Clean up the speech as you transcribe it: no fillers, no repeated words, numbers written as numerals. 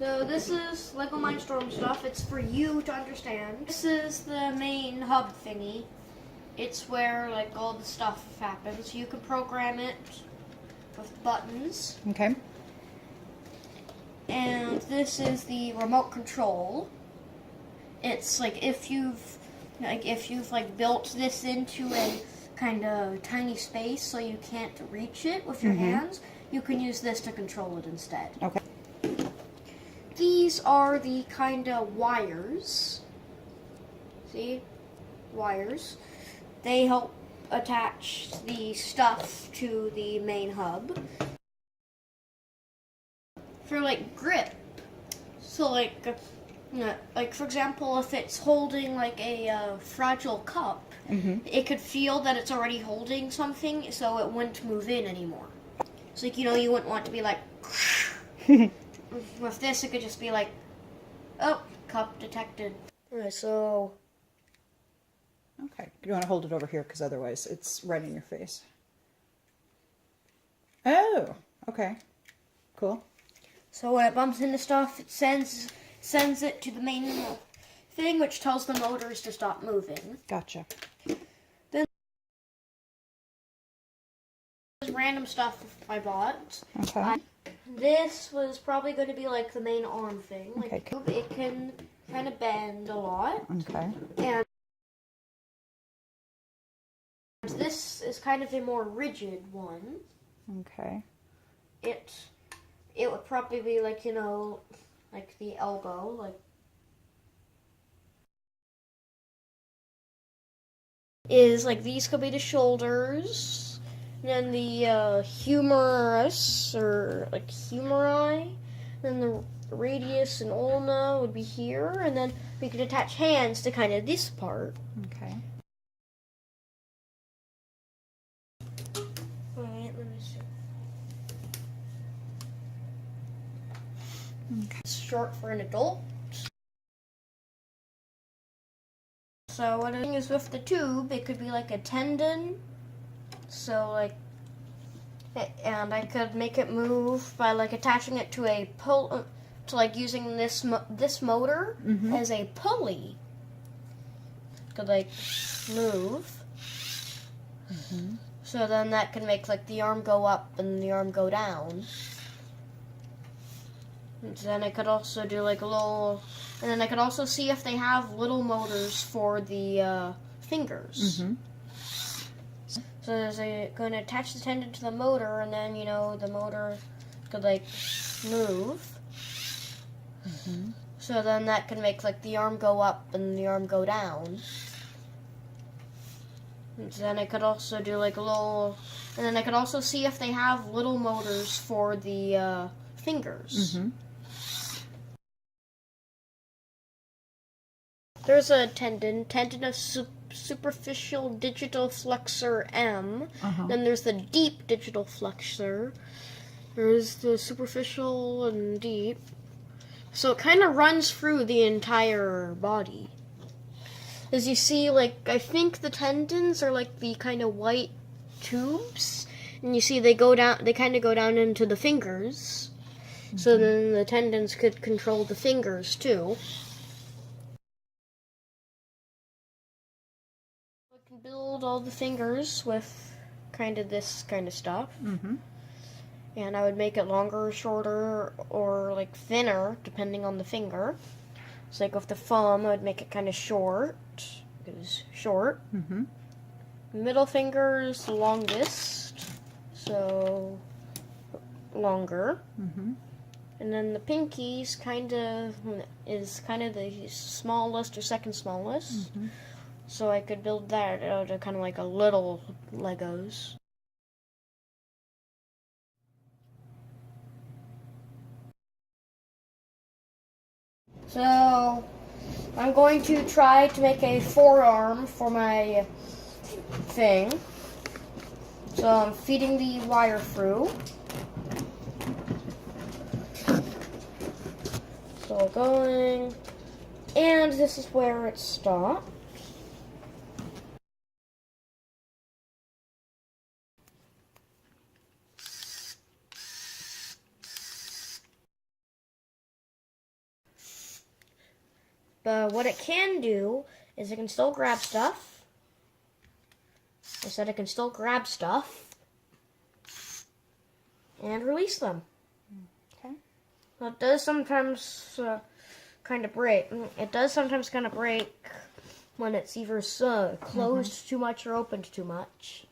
So this is Lego Mindstorm stuff. It's for you to understand. This is the main hub thingy. It's where like all the stuff happens. You can program it with buttons. Okay. And this is the remote control. It's like if you've built this into a kind of tiny space so you can't reach it with your hands, you can use this to control it instead. Okay. These are the kind of wires. See? Wires. They help attach the stuff to the main hub. For like grip. So like for example, if it's holding like a fragile cup, it could feel that it's already holding something, so it wouldn't move in anymore. So like, you wouldn't want to be like with this, it could just be like, oh, cup detected. Alright, so... Okay, you want to hold it over here because otherwise it's right in your face. Oh, okay, cool. So when it bumps into stuff, it sends it to the main thing, which tells the motors to stop moving. Gotcha. Then there's random stuff I bought. Okay. This was probably going to be like the main arm thing. Like, Okay. it can kind of bend a lot. Okay. And this is kind of a more rigid one. Okay. It would probably be like, like the elbow, like. Is like these could be the shoulders. And then the humerus, or like humeri, then the radius and ulna would be here, and then we could attach hands to kind of this part. Okay. Alright, let me see. Okay. It's short for an adult. So what I'm doing is with the tube, it could be like a tendon. So like, and I could make it move by like attaching it to a pull, to like using this motor as a pulley. Could like move. So then that can make like the arm go up and the arm go down. And then I could also do like a little, and then I could also see if they have little motors for the fingers. So there's going to attach the tendon to the motor, and then, the motor could, like, move. So then that can make, like, the arm go up and the arm go down. And then I could also do, like, a little... And then I could also see if they have little motors for the fingers. There's a tendon of superficial digital flexor M. Then there's the deep digital flexor. There's the superficial and deep. So it kind of runs through the entire body. As you see, like, I think the tendons are like the kind of white tubes. And you see they kind of go down into the fingers. So then the tendons could control the fingers too. Build all the fingers with kind of this kind of stuff. And I would make it longer or shorter or like thinner depending on the finger. So like with the thumb, I would make it kind of short. It was short. Middle finger is the longest, so longer. And then the pinky's is kind of the smallest or second smallest. So I could build that out of kind of like a little Legos. So I'm going to try to make a forearm for my thing. So I'm feeding the wire through. So going, and this is where it stopped. But what it can do is it can still grab stuff. I said it can still grab stuff and release them. Okay. Well, it does sometimes kind of break. It does sometimes kind of break when it's either closed too much or opened too much.